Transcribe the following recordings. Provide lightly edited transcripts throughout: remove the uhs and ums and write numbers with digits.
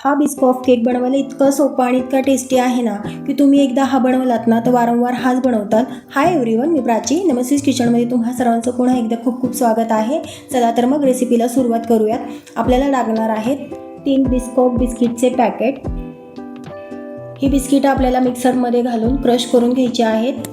हा Biscoff cake बनवायला इतका सोपा आणि इतका टेस्टी आहे ना की तुम्ही एकदा हा बनवलात ना तर वारंवार हाच बनवतात. हाय एव्हरीवन, मी प्राची. नमस्ते किचनमध्ये तुम्हा सर्वांचं पुन्हा एकदा खूप खूप स्वागत आहे. चला तर मग रेसिपीला सुरुवात करूयात. आपल्याला लागणार आहेत 3 बिस्कॉफ बिस्किटचे पॅकेट. ही बिस्किटं आपल्याला मिक्सरमध्ये घालून क्रश करून घ्यायची आहेत.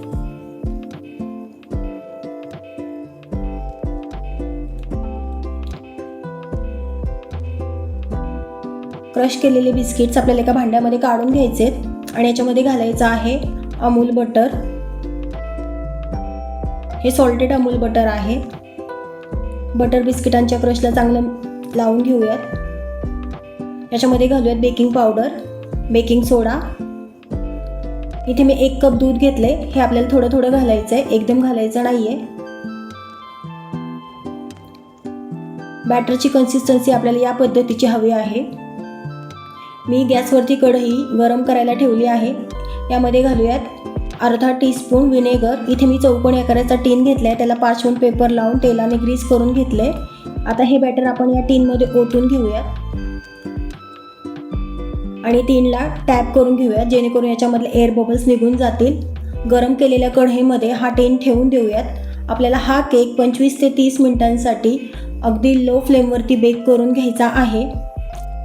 क्रश केलेले बिस्किट्स आपल्याला एका भांड्यामध्ये काढून घ्यायचे आणि याच्यामध्ये घालायचं आहे अमूल बटर. हे सॉल्टेड अमूल बटर आहे. बटर बिस्किटांच्या क्रशला चांगलं लावून घेऊयात. याच्यामध्ये घालूयात बेकिंग पावडर, बेकिंग सोडा. इथे मी 1 कप दूध घेतले. हे आपल्याला थोडं थोडं घालायचं आहे, एकदम घालायचं नाहीये. बॅटरची कन्सिस्टन्सी आपल्याला या पद्धतीची हवी आहे. मी गॅसवरती कढई गरम करायला ठेवली आहे. यामध्ये घालूयात अर्धा टीस्पून विनेगर. इथे मी चौकोनी आकाराचा टीन घेतला आहे, त्याला पार्चमेंट पेपर लावून तेलाने ग्रीस करून घेतले. आता हे बॅटर आपण या टीनमध्ये ओतून घेऊयात आणि टीनला टॅप करून घेऊयात जेणेकरून याच्यामधले एअर बबल्स निघून जातील. गरम केलेल्या कढईमध्ये हा टीन ठेवून देऊयात. आपल्याला हा केक 25 ते 30 मिनिटांसाठी अगदी लो फ्लेमवरती बेक करून घ्यायचा आहे.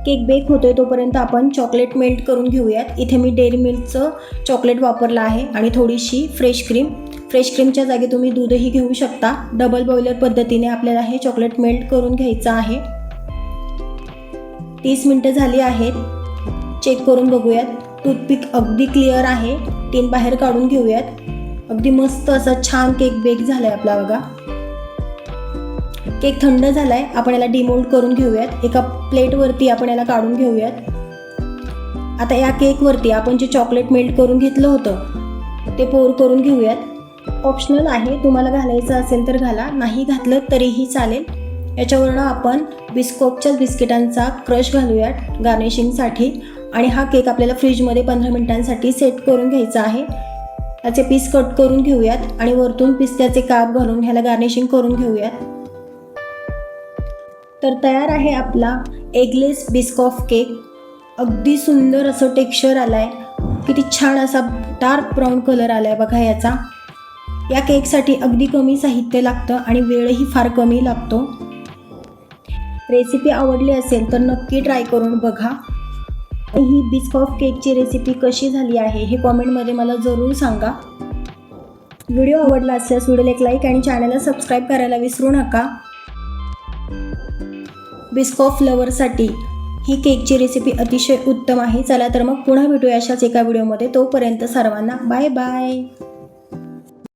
केक बेक होतोय तोपर्यंत आपण चॉकलेट मेल्ट करून घेऊयात. इथे मी डेअरी मिल्कचं चॉकलेट वापरलं आहे आणि थोडीशी फ्रेश क्रीम. फ्रेश क्रीमच्या जागी तुम्ही दूधही घेऊ शकता. डबल बॉयलर पद्धतीने आपल्याला हे चॉकलेट मेल्ट करून घ्यायचं आहे. 30 मिनिटं झाली आहेत. चेक करून बघूयात. टूथपिक अगदी क्लिअर आहे. टीन बाहेर काढून घेऊयात. अगदी मस्त असा छान केक बेक झालाय आपला बघा. केक थंड झालाय. आपण याला डिमोल्ड करून घेऊयात. एका प्लेटवरती आपण याला काढून घेऊयात. आता या केकवरती आपण जे चॉकलेट मेल्ट करून घेतलं होतं ते पोर करून घेऊयात. ऑप्शनल आहे, तुम्हाला घालायचं असेल तर घाला, नाही घातलं तरीही चालेल. याच्यावरनं आपण बिस्कॉफच्या बिस्किटांचा क्रश घालूयात गार्निशिंगसाठी. आणि हा केक आपल्याला फ्रीजमध्ये 15 मिनिटांसाठी सेट करून घ्यायचा आहे. याचे पीस कट करून घेऊयात आणि वरतून पिस्त्याचे काप घालून ह्याला गार्निशिंग करून घेऊयात. तर तयार आहे आपला एगलेस बिस्कॉफ केक. अगदी सुंदर असं टेक्स्चर आलं आहे. किती छान असा डार्क ब्राऊन कलर आला आहे बघा याचा. या केकसाठी अगदी कमी साहित्य लागतं आणि वेळही फार कमी लागतो. रेसिपी आवडली असेल तर नक्की ट्राय करून बघा. ही बिस्कॉफ केकची रेसिपी कशी झाली आहे हे कॉमेंटमध्ये मला जरूर सांगा. व्हिडिओ आवडला असल्यास व्हिडिओला एक लाईक आणि चॅनलला सबस्क्राईब करायला विसरू नका. बिस्कॉफ लवरसाठी ही केकची रेसिपी अतिशय उत्तम आहे. चला तर मग पुन्हा भेटूया अशाच एका व्हिडिओमध्ये. तोपर्यंत सर्वांना बाय बाय.